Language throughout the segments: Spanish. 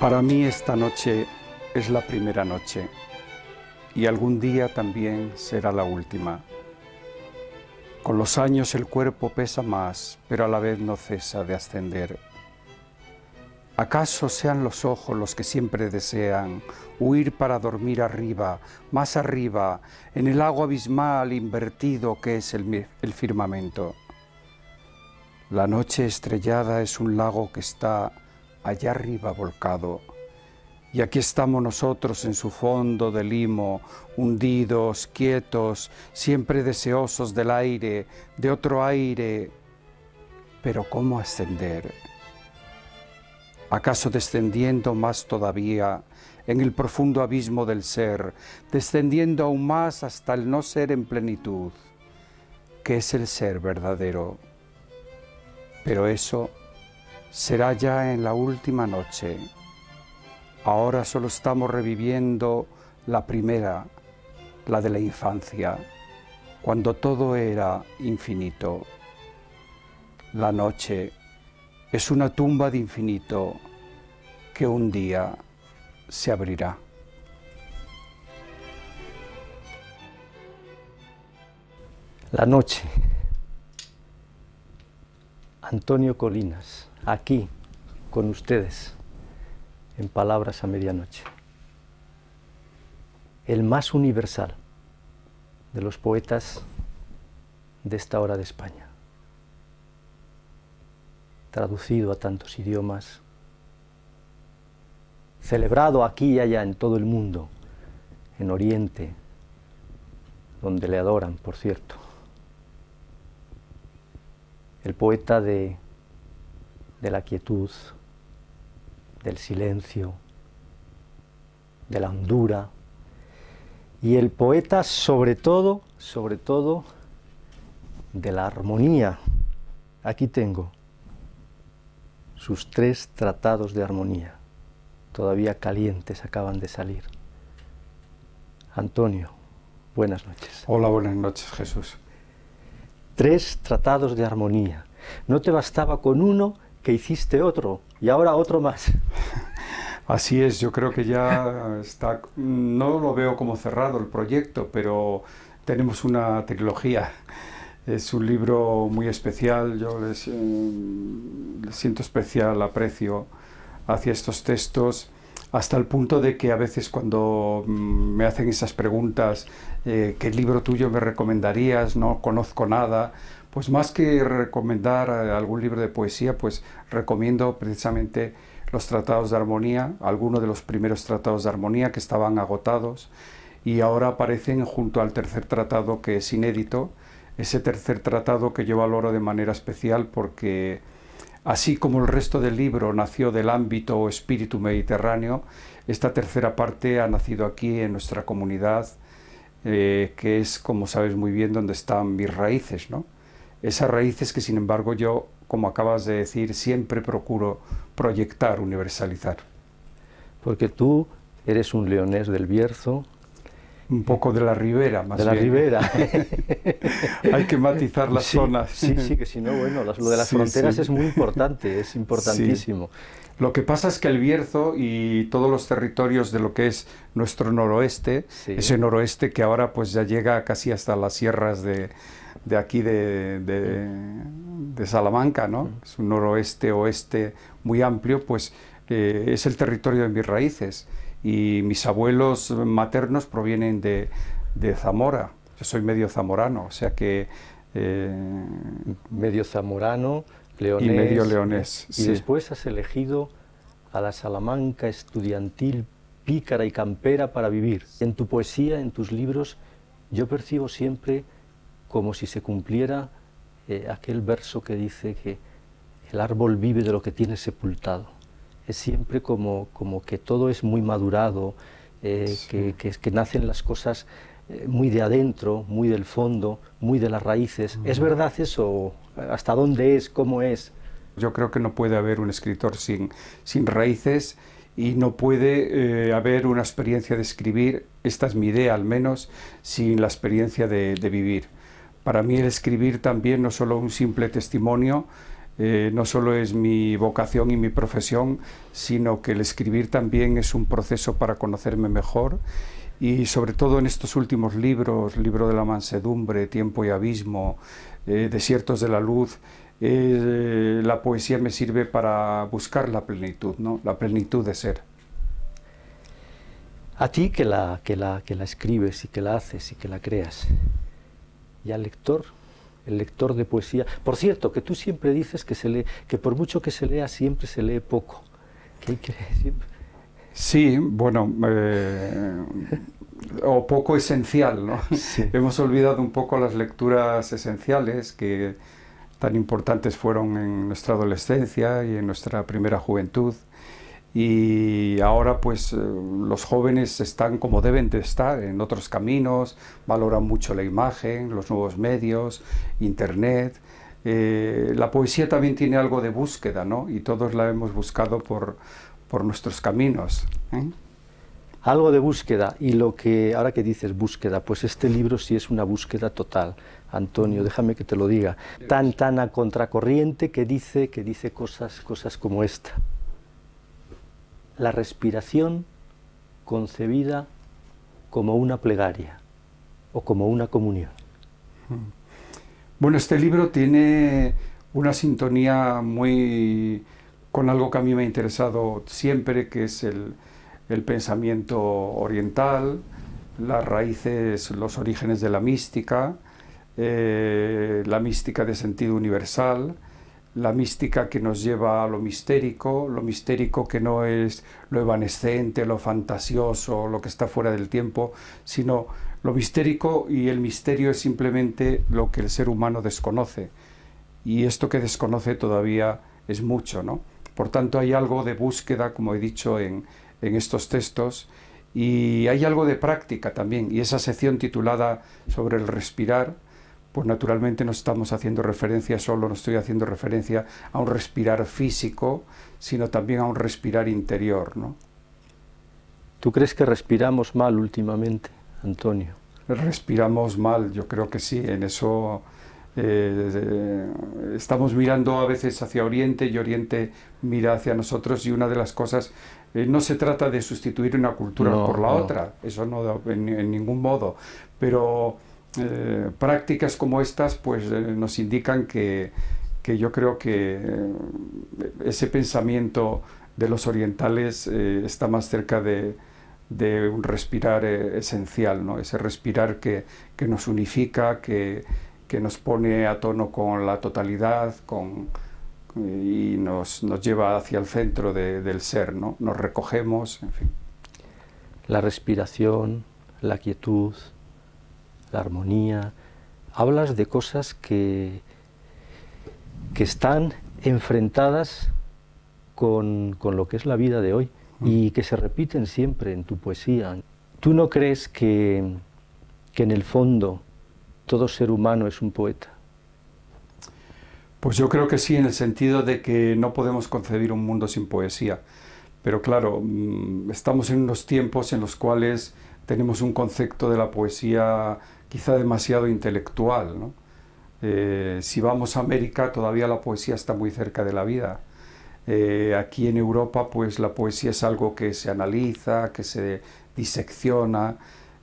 Para mí esta noche es la primera noche y algún día también será la última. Con los años el cuerpo pesa más, pero a la vez no cesa de ascender. ¿Acaso sean los ojos los que siempre desean huir para dormir arriba, más arriba, en el lago abismal invertido que es el firmamento? La noche estrellada es un lago que está allá arriba volcado, y aquí estamos nosotros en su fondo de limo, hundidos, quietos, siempre deseosos del aire, de otro aire. Pero ¿cómo ascender? ¿Acaso descendiendo más todavía en el profundo abismo del ser, descendiendo aún más hasta el no ser en plenitud, que es el ser verdadero? Pero eso será ya en la última noche. Ahora solo estamos reviviendo la primera, la de la infancia, cuando todo era infinito. La noche es una tumba de infinito que un día se abrirá. La noche. Antonio Colinas, aquí con ustedes, en Palabras a Medianoche. El más universal de los poetas de esta hora de España. Traducido a tantos idiomas, celebrado aquí y allá en todo el mundo, en Oriente, donde le adoran, por cierto. El poeta de la quietud, del silencio, de la hondura, y el poeta sobre todo, de la armonía. Aquí tengo sus 3 tratados de armonía, todavía calientes, acaban de salir. Antonio, buenas noches. Hola, buenas noches, Jesús. 3 tratados de armonía. No te bastaba con uno, que hiciste otro, y ahora otro más. Así es, yo creo que ya está, no lo veo como cerrado el proyecto, pero tenemos una trilogía. Es un libro muy especial, yo le siento especial aprecio hacia estos textos, hasta el punto de que a veces cuando me hacen esas preguntas, ¿qué libro tuyo me recomendarías? No conozco nada. Pues más que recomendar algún libro de poesía, pues recomiendo precisamente los tratados de armonía, algunos de los primeros tratados de armonía que estaban agotados y ahora aparecen junto al tercer tratado, que es inédito, ese tercer tratado que yo valoro de manera especial porque así como el resto del libro nació del ámbito o espíritu mediterráneo, esta tercera parte ha nacido aquí en nuestra comunidad, que es, como sabes muy bien, donde están mis raíces, ¿no? Esas raíces que, sin embargo, yo, como acabas de decir, siempre procuro proyectar, universalizar. Porque tú eres un leonés del Bierzo. Un poco de la Ribera, más bien. De la Ribera. Hay que matizar las zonas. Sí, que si no, bueno, lo de las fronteras es muy importante, es importantísimo. Sí. Lo que pasa es que el Bierzo y todos los territorios de lo que es nuestro noroeste, ese noroeste que ahora pues ya llega casi hasta las sierras de aquí de Salamanca, ¿no? Es un noroeste-oeste muy amplio, pues es el territorio de mis raíces. Y mis abuelos maternos provienen de Zamora. Yo soy medio zamorano, o sea que... medio zamorano, leonés... Y medio leonés, Y después has elegido a la Salamanca estudiantil, pícara y campera para vivir. En tu poesía, en tus libros, yo percibo siempre como si se cumpliera aquel verso que dice que el árbol vive de lo que tiene sepultado. Es siempre como que todo es muy madurado, que nacen las cosas muy de adentro, muy del fondo, muy de las raíces. ¿Es verdad eso? ¿Hasta dónde es? ¿Cómo es? Yo creo que no puede haber un escritor sin raíces y no puede haber una experiencia de escribir, esta es mi idea al menos, sin la experiencia de vivir. Para mí el escribir también no solo un simple testimonio, no solo es mi vocación y mi profesión, sino que el escribir también es un proceso para conocerme mejor, y sobre todo en estos últimos libros, Libro de la mansedumbre, Tiempo y abismo, Desiertos de la luz, la poesía me sirve para buscar la plenitud, ¿no? La plenitud de ser. A ti que la escribes y que la haces y que la creas, y al lector, el lector de poesía. Por cierto, que tú siempre dices que por mucho que se lea, siempre se lee poco. ¿Qué crees? Siempre. Sí, bueno, o poco esencial, ¿no? Sí. Hemos olvidado un poco las lecturas esenciales que tan importantes fueron en nuestra adolescencia y en nuestra primera juventud. Y ahora pues los jóvenes están como deben de estar, en otros caminos, valoran mucho la imagen, los nuevos medios, internet. La poesía también tiene algo de búsqueda, ¿no? Y todos la hemos buscado por nuestros caminos, ¿eh? Algo de búsqueda, y lo que, ahora que dices búsqueda, pues este libro sí es una búsqueda total, Antonio, déjame que te lo diga, tan a contracorriente que dice cosas como esta. La respiración concebida como una plegaria o como una comunión. Bueno, este libro tiene una sintonía muy con algo que a mí me ha interesado siempre, que es el pensamiento oriental, las raíces, los orígenes de la mística de sentido universal, la mística que nos lleva a lo mistérico que no es lo evanescente, lo fantasioso, lo que está fuera del tiempo, sino lo mistérico, y el misterio es simplemente lo que el ser humano desconoce, y esto que desconoce todavía es mucho, ¿no? Por tanto, hay algo de búsqueda, como he dicho, en estos textos, y hay algo de práctica también, y esa sección titulada sobre el respirar, pues naturalmente no estamos haciendo referencia solo, no estoy haciendo referencia a un respirar físico, sino también a un respirar interior, ¿no? ¿Tú crees que respiramos mal últimamente, Antonio? Respiramos mal, yo creo que sí, en eso estamos mirando a veces hacia Oriente y Oriente mira hacia nosotros, y una de las cosas, no se trata de sustituir una cultura por la otra, eso no en ningún modo, pero prácticas como estas pues nos indican que yo creo que ese pensamiento de los orientales está más cerca de un respirar esencial, ¿no? Ese respirar que nos unifica, que nos pone a tono con la totalidad, y nos lleva hacia el centro del ser, ¿no? Nos recogemos, en fin. La respiración, la quietud, la armonía. Hablas de cosas que están enfrentadas con lo que es la vida de hoy y que se repiten siempre en tu poesía. ¿Tú no crees que en el fondo todo ser humano es un poeta? Pues yo creo que sí, en el sentido de que no podemos concebir un mundo sin poesía. Pero claro, estamos en unos tiempos en los cuales tenemos un concepto de la poesía quizá demasiado intelectual, ¿no? Si vamos a América, todavía la poesía está muy cerca de la vida. Aquí en Europa, pues la poesía es algo que se analiza, que se disecciona,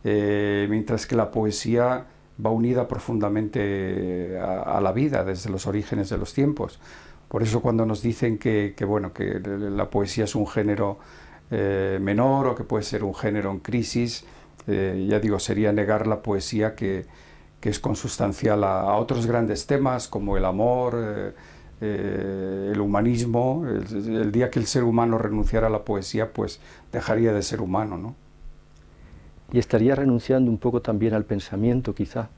mientras que la poesía va unida profundamente a la vida desde los orígenes de los tiempos. Por eso cuando nos dicen que la poesía es un género menor, o que puede ser un género en crisis, ya digo, sería negar la poesía que es consustancial a otros grandes temas como el amor, el humanismo. El día que el ser humano renunciara a la poesía, pues dejaría de ser humano, ¿no? Y estaría renunciando un poco también al pensamiento, quizá.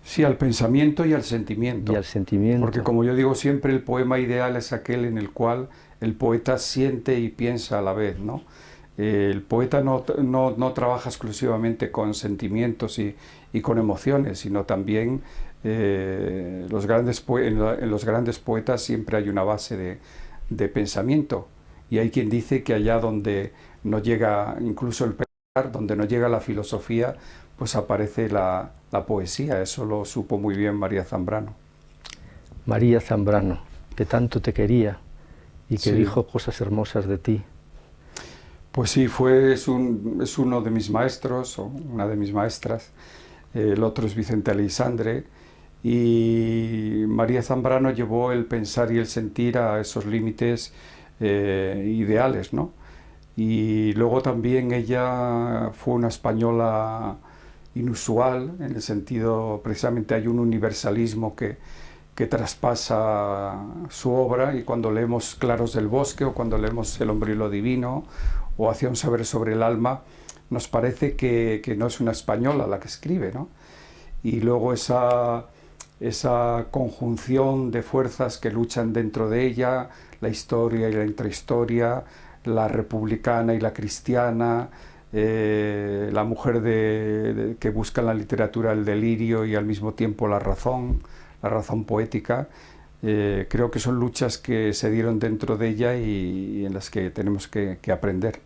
Sí, al pensamiento y al sentimiento. Y al sentimiento. Porque como yo digo siempre, el poema ideal es aquel en el cual el poeta siente y piensa a la vez, ¿no? El poeta no trabaja exclusivamente con sentimientos y con emociones, sino también en los grandes poetas siempre hay una base de pensamiento. Y hay quien dice que allá donde no llega incluso el pensar, donde no llega la filosofía, pues aparece la poesía. Eso lo supo muy bien María Zambrano. María Zambrano. que tanto te quería y que Sí. dijo cosas hermosas de ti. Pues sí, es uno de mis maestros, o una de mis maestras. El otro es Vicente Aleixandre. Y María Zambrano llevó el pensar y el sentir a esos límites ideales, ¿no? Y luego también ella fue una española inusual, en el sentido, precisamente hay un universalismo que traspasa su obra, y cuando leemos Claros del Bosque o cuando leemos El hombre y lo divino o Hacia un saber sobre el alma, nos parece que no es una española la que escribe, ¿no? Y luego esa conjunción de fuerzas que luchan dentro de ella, la historia y la intrahistoria, la republicana y la cristiana, la mujer que busca en la literatura el delirio y al mismo tiempo la razón poética. Creo que son luchas que se dieron dentro de ella y en las que tenemos que aprender.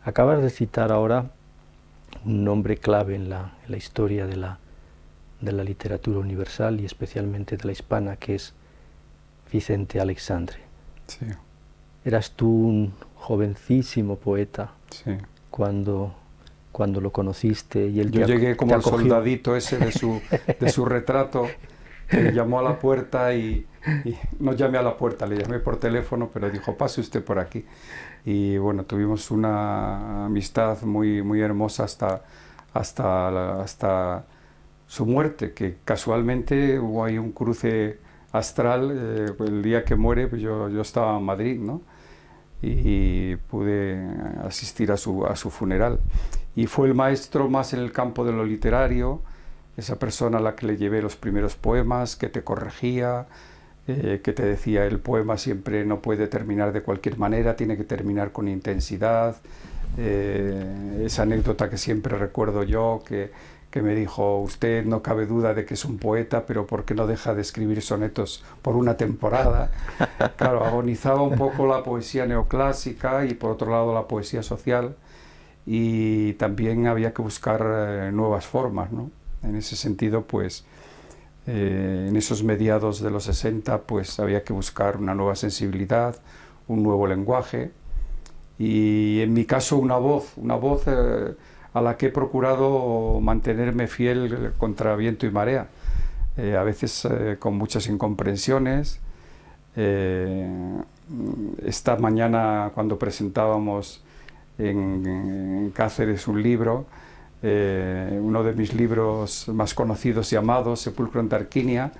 Acabas de citar ahora un nombre clave en la historia de la literatura universal y especialmente de la hispana, que es Vicente Aleixandre. Sí. Eras tú un jovencísimo poeta, Sí. cuando lo conociste y él Yo llegué como el soldadito ese de su retrato, que me llamó a la puerta y no llamé a la puerta, le llamé por teléfono, pero dijo, pase usted por aquí. Y bueno, tuvimos una amistad muy, muy hermosa hasta su muerte, que casualmente hubo ahí un cruce astral. El día que muere, pues yo estaba en Madrid, ¿no? Y pude asistir a su funeral. Y fue el maestro más en el campo de lo literario, esa persona a la que le llevé los primeros poemas, que te corregía, que te decía, el poema siempre no puede terminar de cualquier manera, tiene que terminar con intensidad. Esa anécdota que siempre recuerdo yo, que me dijo, usted no cabe duda de que es un poeta, pero ¿por qué no deja de escribir sonetos por una temporada? Claro, agonizaba un poco la poesía neoclásica y por otro lado la poesía social, y también había que buscar nuevas formas, ¿no? En ese sentido, pues, en esos mediados de los 60, pues había que buscar una nueva sensibilidad, un nuevo lenguaje, y en mi caso una voz a la que he procurado mantenerme fiel contra viento y marea, a veces con muchas incomprensiones. Esta mañana, cuando presentábamos en Cáceres un libro, uno de mis libros más conocidos y amados, Sepulcro en Tarquinia,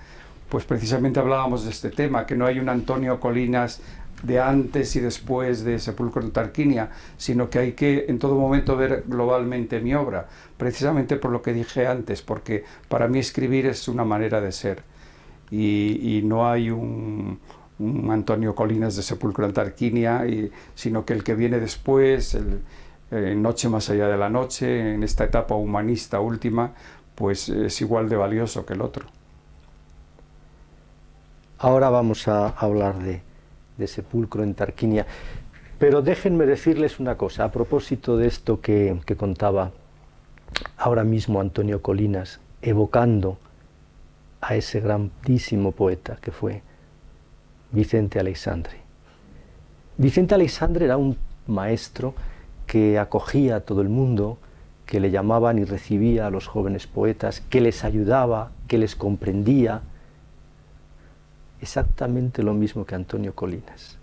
pues precisamente hablábamos de este tema, que no hay un Antonio Colinas de antes y después de Sepulcro en Tarquinia, sino que hay que en todo momento ver globalmente mi obra, precisamente por lo que dije antes, porque para mí escribir es una manera de ser, y no hay un Antonio Colinas de Sepulcro en Tarquinia, sino que el que viene después, Noche más allá de la noche, en esta etapa humanista última, pues es igual de valioso que el otro. Ahora vamos a hablar de Sepulcro en Tarquinia, pero déjenme decirles una cosa a propósito de esto que contaba ahora mismo Antonio Colinas, evocando a ese grandísimo poeta que fue Vicente Aleixandre. Vicente Aleixandre era un maestro que acogía a todo el mundo, que le llamaban y recibía a los jóvenes poetas, que les ayudaba, que les comprendía. Exactamente lo mismo que Antonio Colinas,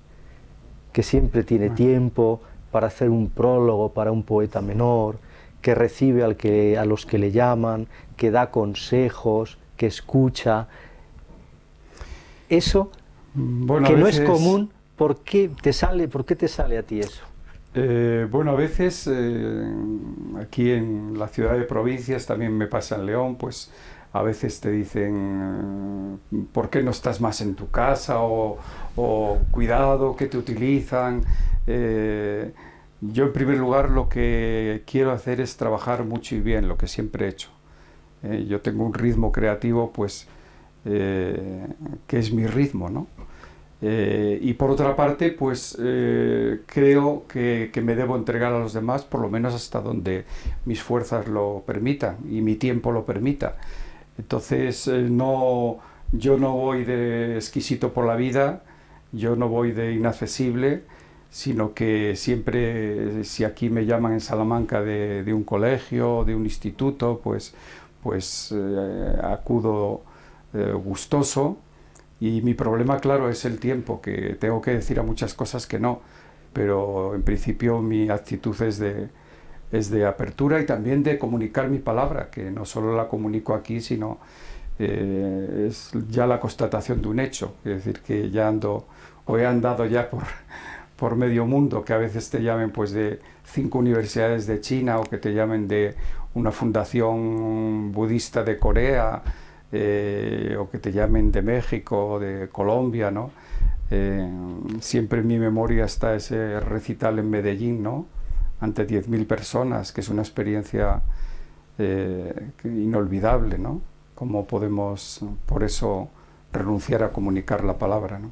que siempre tiene tiempo para hacer un prólogo para un poeta menor, que recibe a los que le llaman, que da consejos, que escucha. Eso, bueno, que no es común, ¿por qué te sale a ti eso? Bueno, a veces aquí en la ciudad de provincias, también me pasa en León, pues a veces te dicen, ¿por qué no estás más en tu casa? O cuidado, que te utilizan. Yo en primer lugar lo que quiero hacer es trabajar mucho y bien, lo que siempre he hecho. Yo tengo un ritmo creativo, pues, que es mi ritmo, ¿no? Y por otra parte, pues creo que me debo entregar a los demás, por lo menos hasta donde mis fuerzas lo permitan y mi tiempo lo permita. Entonces no yo no voy de exquisito por la vida, yo no voy de inaccesible, sino que siempre, si aquí me llaman en Salamanca de un colegio, de un instituto, pues acudo gustoso. Y mi problema, claro, es el tiempo, que tengo que decir a muchas cosas que no, pero en principio mi actitud es de apertura y también de comunicar mi palabra, que no solo la comunico aquí, sino es ya la constatación de un hecho, es decir, que ya ando, o he andado ya por medio mundo, que a veces te llamen pues de 5 universidades de China o que te llamen de una fundación budista de Corea, o que te llamen de México o de Colombia, ¿no? Siempre en mi memoria está ese recital en Medellín, ¿no? Ante 10.000 personas, que es una experiencia inolvidable, ¿no? ¿Cómo podemos, por eso, renunciar a comunicar la palabra, ¿no?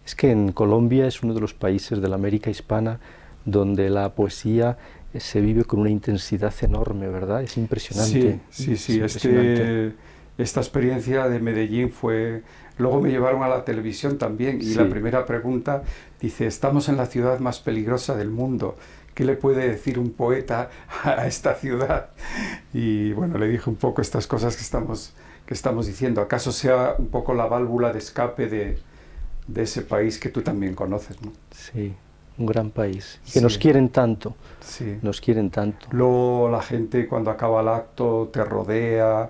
Es que en Colombia es uno de los países de la América hispana donde la poesía se vive con una intensidad enorme, ¿verdad? Es impresionante. Sí. Es impresionante. Esta experiencia de Medellín fue... Luego me llevaron a la televisión también y la primera pregunta dice, estamos en la ciudad más peligrosa del mundo, ¿qué le puede decir un poeta a esta ciudad? Y bueno, le dije un poco estas cosas que estamos diciendo, ¿acaso sea un poco la válvula de escape de ese país que tú también conoces, ¿no? Sí, un gran país, que nos quieren tanto, nos quieren tanto. Luego la gente cuando acaba el acto te rodea,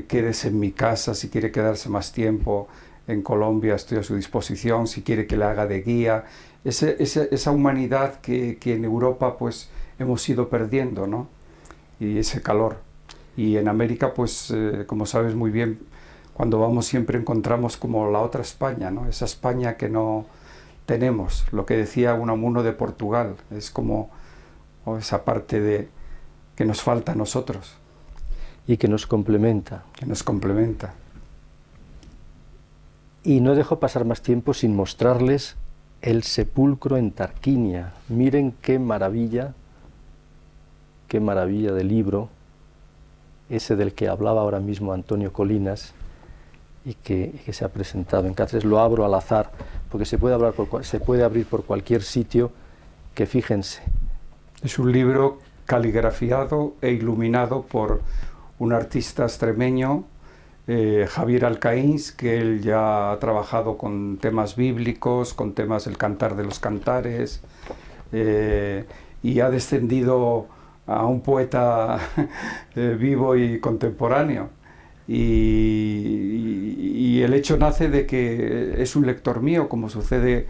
quédese en mi casa, si quiere quedarse más tiempo en Colombia estoy a su disposición, si quiere que le haga de guía, esa humanidad que en Europa pues hemos ido perdiendo, ¿no? Y ese calor. Y en América pues como sabes muy bien, cuando vamos siempre encontramos como la otra España, ¿no? Esa España que no tenemos, lo que decía Unamuno de Portugal, es como esa parte que nos falta a nosotros. Y que nos complementa. Que nos complementa. Y no dejo pasar más tiempo sin mostrarles el sepulcro en Tarquinia. Miren qué maravilla de libro, ese del que hablaba ahora mismo Antonio Colinas y que se ha presentado en Cáceres. Lo abro al azar, porque se puede abrir por cualquier sitio, que fíjense. Es un libro caligrafiado e iluminado por un artista extremeño, Javier Alcaíns, que él ya ha trabajado con temas bíblicos, con temas del Cantar de los Cantares, y ha descendido a un poeta vivo y contemporáneo. Y el hecho nace de que es un lector mío, como sucede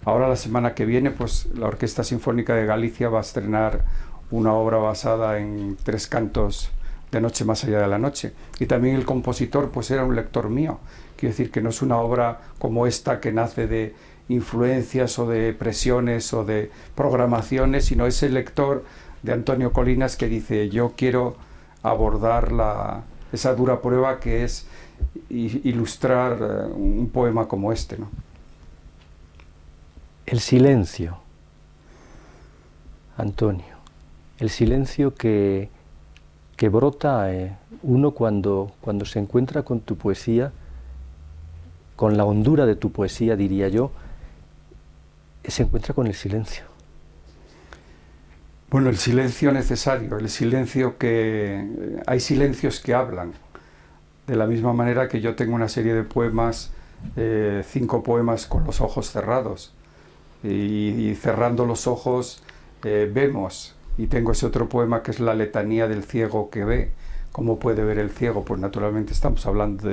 ahora la semana que viene, pues la Orquesta Sinfónica de Galicia va a estrenar una obra basada en 3 cantos de Noche más allá de la noche. Y también el compositor pues era un lector mío. Quiero decir que no es una obra como esta que nace de influencias o de presiones o de programaciones, sino es el lector de Antonio Colinas que dice, yo quiero abordar esa dura prueba que es ilustrar un poema como este, ¿no? El silencio, Antonio, el silencio que brota uno cuando se encuentra con tu poesía, con la hondura de tu poesía, diría yo, se encuentra con el silencio. Bueno, el silencio necesario, el silencio que... Hay silencios que hablan, de la misma manera que yo tengo una serie de poemas, 5 poemas con los ojos cerrados, y cerrando los ojos vemos. Y tengo ese otro poema que es la letanía del ciego que ve. ¿Cómo puede ver el ciego? Pues naturalmente estamos hablando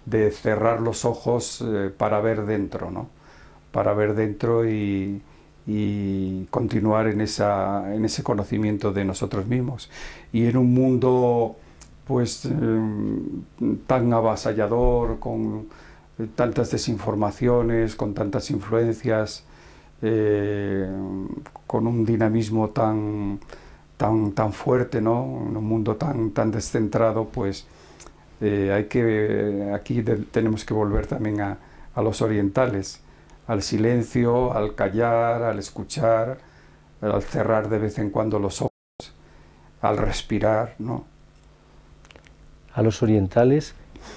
de cerrar los ojos para ver dentro, ¿no? Para ver dentro y continuar en ese conocimiento de nosotros mismos. Y en un mundo pues tan avasallador, con tantas desinformaciones, con tantas influencias, con un dinamismo tan fuerte, ¿no? En un mundo tan descentrado, pues aquí tenemos que volver también a los orientales, al silencio, al callar, al escuchar, al cerrar de vez en cuando los ojos, al respirar, ¿no? A los orientales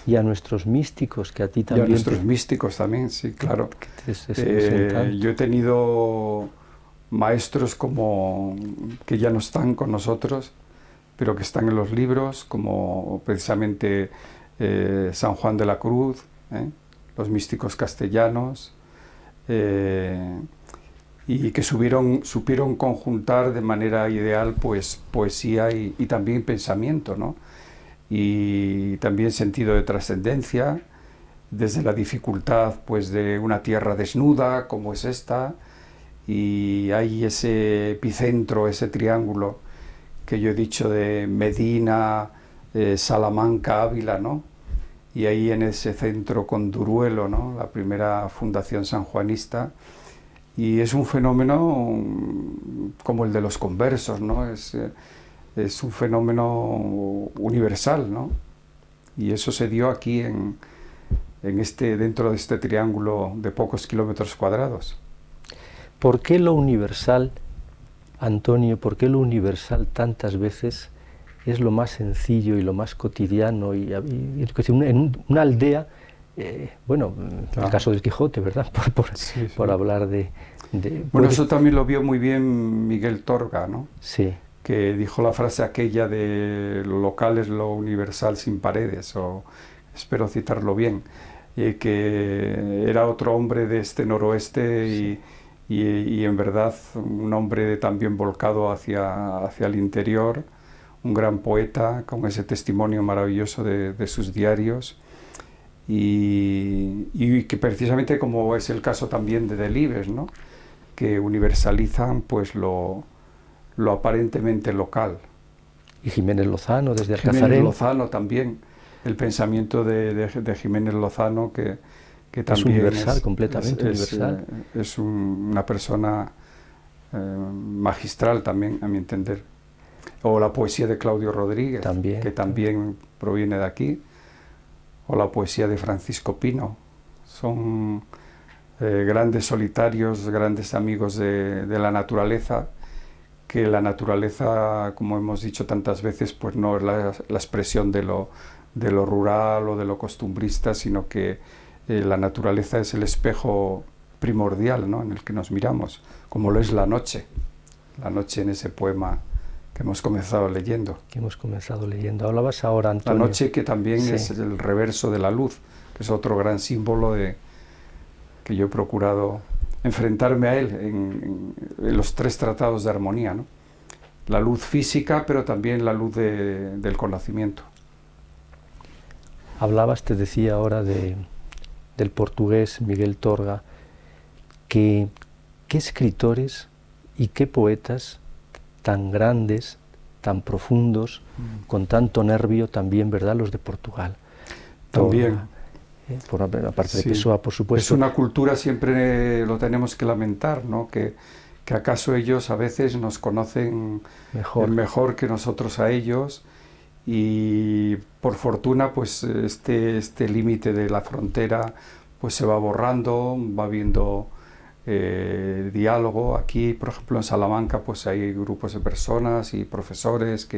Y a nuestros místicos, que a ti Y también... a nuestros místicos también, sí, claro. Yo he tenido maestros como que ya no están con nosotros, pero que están en los libros, como precisamente San Juan de la Cruz, los místicos castellanos, y que supieron conjuntar de manera ideal pues poesía y también pensamiento, ¿no? Y también sentido de trascendencia, desde la dificultad pues de una tierra desnuda como es esta, y hay ese epicentro, ese triángulo que yo he dicho de Medina, Salamanca, Ávila, ¿no? Y ahí en ese centro con Duruelo, ¿no? La primera fundación sanjuanista, y es un fenómeno como el de los conversos, ¿no? Es un fenómeno universal, ¿no? Y eso se dio aquí dentro de este triángulo de pocos kilómetros cuadrados. ¿Por qué lo universal, Antonio, por qué lo universal tantas veces es lo más sencillo y lo más cotidiano? En una aldea, bueno, en el caso del Quijote, ¿verdad? Por hablar de... Bueno, eso también lo vio muy bien Miguel Torga, ¿no? Sí. Que dijo la frase aquella de lo local es lo universal sin paredes, o espero citarlo bien, que era otro hombre de este noroeste, sí. y en verdad un hombre también volcado hacia el interior, un gran poeta con ese testimonio maravilloso de sus diarios, y que precisamente, como es el caso también de Delibes, ¿no? Que universalizan pues lo aparentemente local. Y Jiménez Lozano, desde Alcazarén. Jiménez Lozano también, el pensamiento de Jiménez Lozano, que también es universal, completamente universal. Es una persona magistral también, a mi entender. O la poesía de Claudio Rodríguez, que también proviene de aquí, o la poesía de Francisco Pino. Son grandes solitarios, grandes amigos de la naturaleza, que la naturaleza, como hemos dicho tantas veces, pues no es la expresión de lo rural o de lo costumbrista, sino que la naturaleza es el espejo primordial, ¿no? En el que nos miramos, como lo es la noche en ese poema que hemos comenzado leyendo. Hablabas ahora, Antonio. La noche, que también es el reverso de la luz, que es otro gran símbolo que yo he procurado enfrentarme a él en los tres tratados de armonía, ¿no? La luz física, pero también la luz del conocimiento. Hablabas, te decía ahora, del portugués Miguel Torga. ¿Qué escritores y qué poetas tan grandes, tan profundos, con tanto nervio también, ¿verdad?, los de Portugal? También. Aparte de Pessoa, por supuesto. Es una cultura, siempre lo tenemos que lamentar, ¿no? Que acaso ellos a veces nos conocen mejor que nosotros a ellos, y por fortuna pues este límite de la frontera pues se va borrando, va habiendo diálogo. Aquí, por ejemplo, en Salamanca pues hay grupos de personas y profesores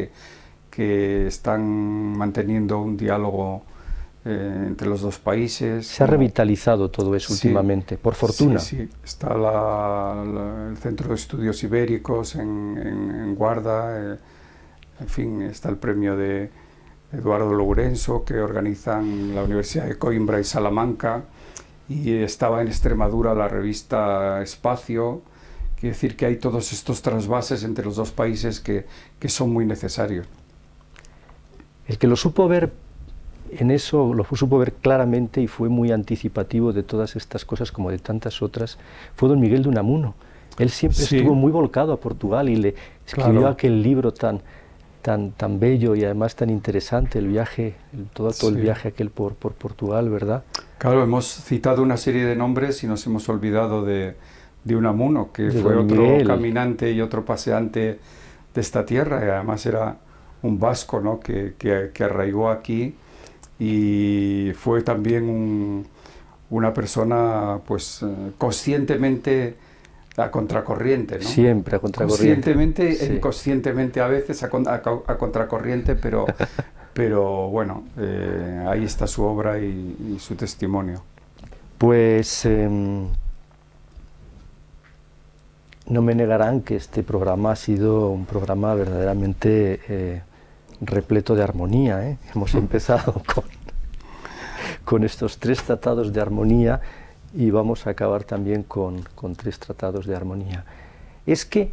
que están manteniendo un diálogo entre los dos países. Se ha revitalizado todo eso últimamente, por fortuna. Sí. Está el Centro de Estudios Ibéricos en Guarda, en fin, está el premio de Eduardo Lourenço, que organizan la Universidad de Coimbra y Salamanca, y estaba en Extremadura la revista Espacio. Quiere decir que hay todos estos trasvases entre los dos países que son muy necesarios. El que lo supo ver en eso, lo supo ver claramente y fue muy anticipativo de todas estas cosas, como de tantas otras, fue don Miguel de Unamuno. Él siempre estuvo muy volcado a Portugal y le escribió aquel libro tan bello y además tan interesante, el viaje, todo el viaje aquel por Portugal, ¿verdad? Claro, hemos citado una serie de nombres y nos hemos olvidado de Unamuno, que fue otro caminante y otro paseante de esta tierra, y además era un vasco, ¿no? que arraigó aquí, y fue también una persona pues conscientemente a contracorriente, ¿no? Siempre a contracorriente. Conscientemente e inconscientemente a veces a contracorriente, pero pero bueno, ahí está su obra y su testimonio. Pues no me negarán que este programa ha sido un programa verdaderamente repleto de armonía, ¿eh? Hemos empezado con estos 3 tratados de armonía y vamos a acabar también con 3 tratados de armonía. Es que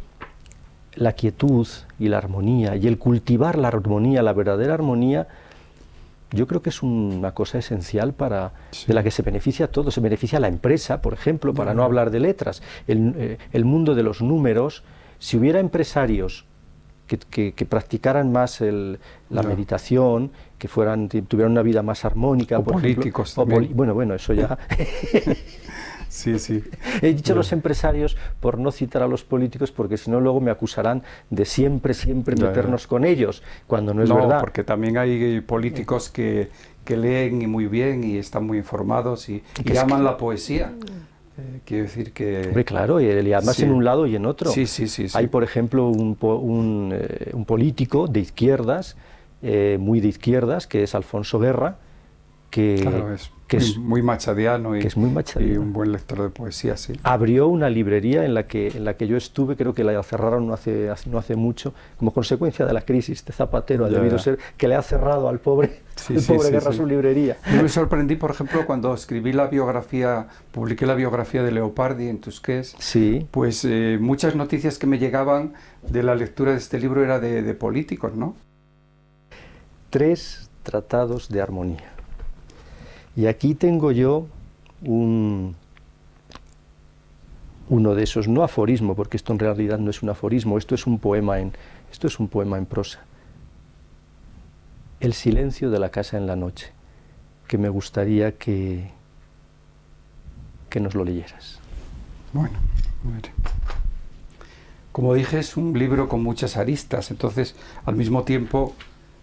la quietud y la armonía y el cultivar la armonía, la verdadera armonía, yo creo que es una cosa esencial de la que se beneficia todo. Se beneficia la empresa, por ejemplo, para no hablar de letras, el mundo de los números. Si hubiera empresarios que practicaran más la meditación, que tuvieran una vida más armónica, o por políticos ejemplo, también. Bueno, eso ya... Sí. He dicho los empresarios por no citar a los políticos, porque si no luego me acusarán de siempre meternos con ellos, cuando no es verdad. No, porque también hay políticos que leen y muy bien y están muy informados y aman la poesía. Quiero decir que... Hombre, claro, y además en un lado y en otro. Sí. Hay, por ejemplo, un político de izquierdas, muy de izquierdas, que es Alfonso Guerra, que es muy machadiano y un buen lector de poesía, sí. Abrió una librería en la que yo estuve, creo que la cerraron no hace mucho, como consecuencia de la crisis de Zapatero, ha debido ser que le ha cerrado al pobre Guerra su librería. Yo me sorprendí, por ejemplo, cuando publiqué la biografía de Leopardi en Tusqués, pues muchas noticias que me llegaban de la lectura de este libro era de políticos, ¿no? 3 tratados de armonía. Y aquí tengo yo uno de esos, no aforismo, porque esto en realidad no es un aforismo, esto es un poema en prosa. El silencio de la casa en la noche, que me gustaría que nos lo leyeras. Bueno, a ver. Como dije, es un libro con muchas aristas, entonces al mismo tiempo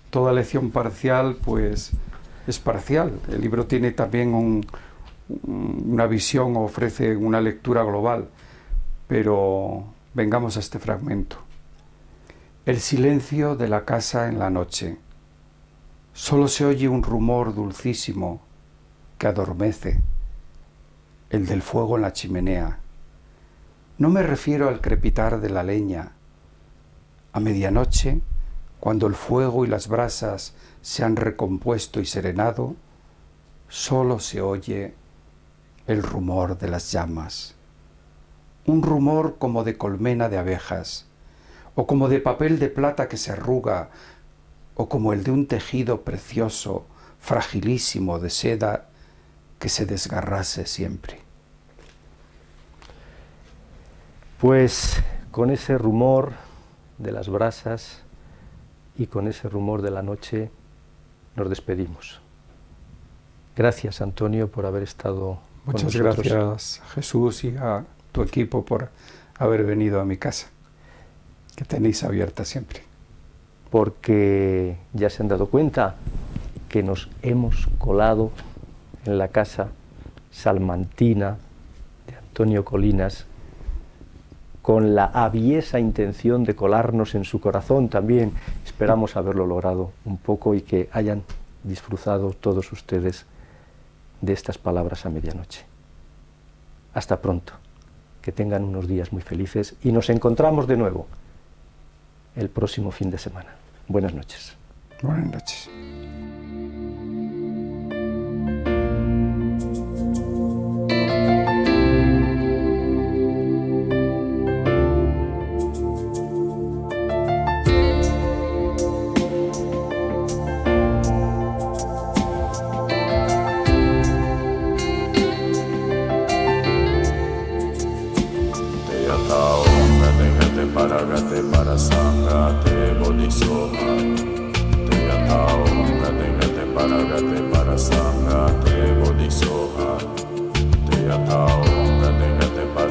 toda lección parcial pues es parcial. El libro tiene también una visión, ofrece una lectura global, pero vengamos a este fragmento. El silencio de la casa en la noche. Solo se oye un rumor dulcísimo que adormece, el del fuego en la chimenea. No me refiero al crepitar de la leña. A medianoche, cuando el fuego y las brasas se han recompuesto y serenado, solo se oye el rumor de las llamas. Un rumor como de colmena de abejas, o como de papel de plata que se arruga, o como el de un tejido precioso, fragilísimo de seda que se desgarrase siempre. Pues con ese rumor de las brasas y con ese rumor de la noche nos despedimos. Gracias, Antonio, por haber estado con nosotros. Muchas gracias, Jesús, y a tu equipo por haber venido a mi casa, que tenéis abierta siempre. Porque ya se han dado cuenta que nos hemos colado en la casa salmantina de Antonio Colinas, con la aviesa intención de colarnos en su corazón también. Esperamos haberlo logrado un poco y que hayan disfrutado todos ustedes de estas palabras a medianoche. Hasta pronto, que tengan unos días muy felices y nos encontramos de nuevo el próximo fin de semana. Buenas noches. Buenas noches. Para Sangha Te Bodhisattva